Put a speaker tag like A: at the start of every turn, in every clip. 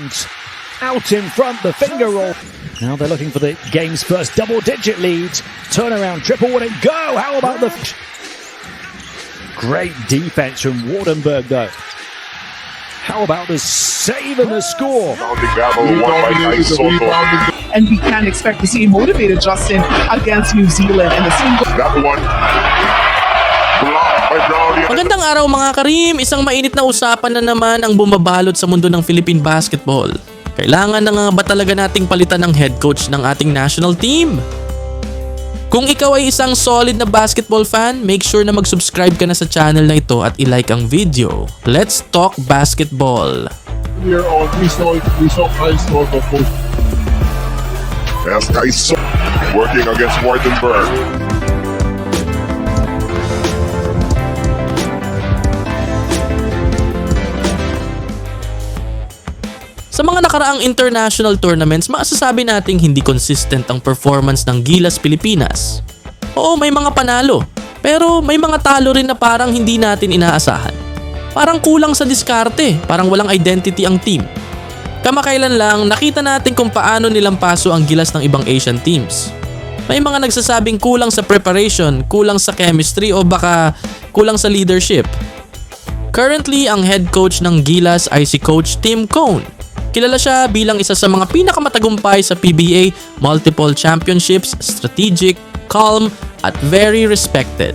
A: defense. Out in front, the finger roll. Now they're looking for the game's first double-digit lead. Turnaround, triple, would it go? How about the... Great defense from Wardenberg, though. How about the save and the score?
B: And we can expect to see a motivated Justin against New Zealand in the single.
C: That one. Blocked by Brownie.
D: Magandang araw mga Karim, isang mainit na usapan na naman ang bumabalot sa mundo ng Philippine basketball. Kailangan na nga ba talaga nating palitan ng head coach ng ating national team? Kung ikaw ay isang solid na basketball fan, make sure na mag-subscribe ka na sa channel na ito at i-like ang video. Let's talk basketball!
C: Here on we saw Kaiso of course. As Kaiso working against Wardenberg.
D: Sa mga nakaraang international tournaments, masasabi nating hindi consistent ang performance ng Gilas Pilipinas. Oo, may mga panalo, pero may mga talo rin na parang hindi natin inaasahan. Parang kulang sa diskarte, parang walang identity ang team. Kamakailan lang, nakita natin kung paano nilampaso ang Gilas ng ibang Asian teams. May mga nagsasabing kulang sa preparation, kulang sa chemistry o baka kulang sa leadership. Currently, ang head coach ng Gilas ay si Coach Tim Cone. Kilala siya bilang isa sa mga pinakamatagumpay sa PBA, multiple championships, strategic, calm, at very respected.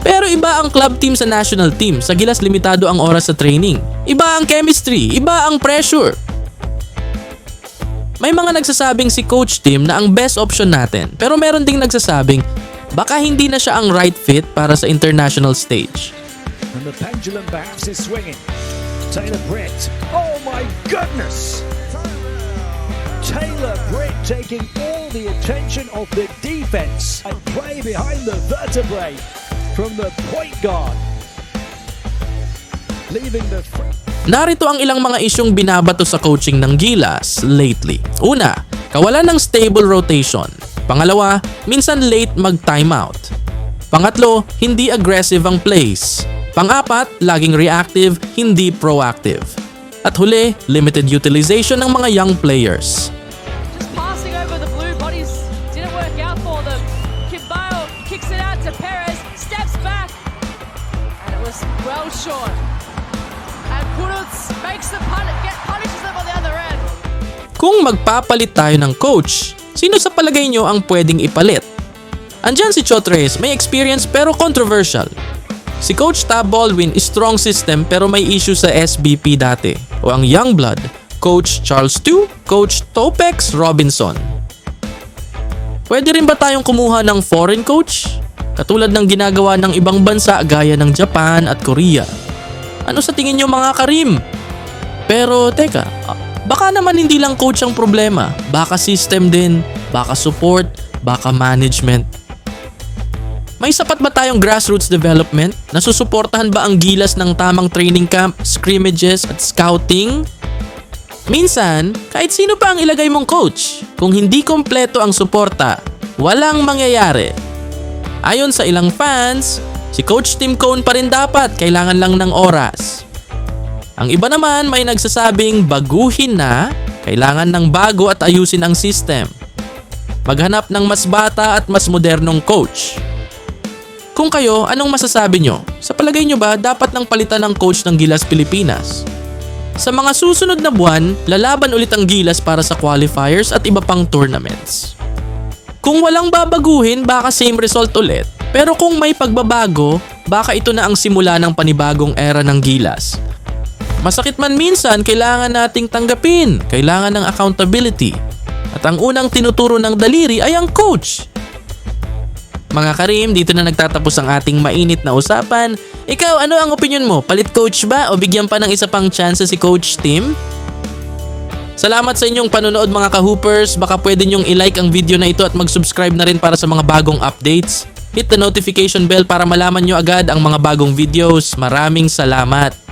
D: Pero iba ang club team sa national team. Sa Gilas limitado ang oras sa training. Iba ang chemistry, iba ang pressure. May mga nagsasabing si Coach Tim na ang best option natin. Pero meron ding nagsasabing baka hindi na siya ang right fit para sa international stage.
A: And the pendulum perhaps is swinging. Taylor Britt. Oh my goodness! Taylor Britt taking all the attention of the defense and play behind the vertebrae from the point guard. Leaving the...
D: Narito ang ilang mga isyong binabato sa coaching ng Gilas lately. Una, kawalan ng stable rotation. Pangalawa, minsan late mag-timeout. Pangatlo, hindi aggressive ang plays. Pang-apat, laging reactive, hindi proactive. At huli, limited utilization ng mga young players.
E: Just passing over the blue bodies didn't work out for them. Kimbao kicks it out to Perez, steps back, and it was well short. And Puruts makes the punishes them on the other end.
D: Kung magpapalit tayo ng coach, sino sa palagay nyo ang pwedeng ipalit? Andyan si Chotres, may experience pero controversial. Si Coach Tab Baldwin is strong system pero may issue sa SBP dati. O ang Youngblood, Coach Charles Tu, Coach Topex Robinson. Pwede rin ba tayong kumuha ng foreign coach? Katulad ng ginagawa ng ibang bansa gaya ng Japan at Korea. Ano sa tingin nyo mga Karim? Pero teka, baka naman hindi lang coach ang problema. Baka system din, baka support, baka management. May sapat ba tayong grassroots development? Nasusuportahan ba ang Gilas ng tamang training camp, scrimmages at scouting? Minsan, kahit sino pa ang ilagay mong coach, kung hindi kompleto ang suporta, walang mangyayari. Ayon sa ilang fans, si Coach Tim Cone pa rin dapat, kailangan lang ng oras. Ang iba naman may nagsasabing baguhin na, kailangan ng bago at ayusin ang system. Maghanap ng mas bata at mas modernong coach. Kung kayo, anong masasabi nyo? Sa palagay nyo ba dapat nang palitan ng coach ng Gilas Pilipinas? Sa mga susunod na buwan, lalaban ulit ang Gilas para sa qualifiers at iba pang tournaments. Kung walang babaguhin, baka same result ulit. Pero kung may pagbabago, baka ito na ang simula ng panibagong era ng Gilas. Masakit man minsan, kailangan nating tanggapin. Kailangan ng accountability. At ang unang tinuturo ng daliri ay ang coach. Mga Karim, dito na nagtatapos ang ating mainit na usapan. Ikaw, ano ang opinion mo? Palit coach ba o bigyan pa ng isa pang chance si Coach Tim? Salamat sa inyong panonood mga ka-hoopers. Baka pwede nyong i-like ang video na ito at mag-subscribe na rin para sa mga bagong updates. Hit the notification bell para malaman nyo agad ang mga bagong videos. Maraming salamat!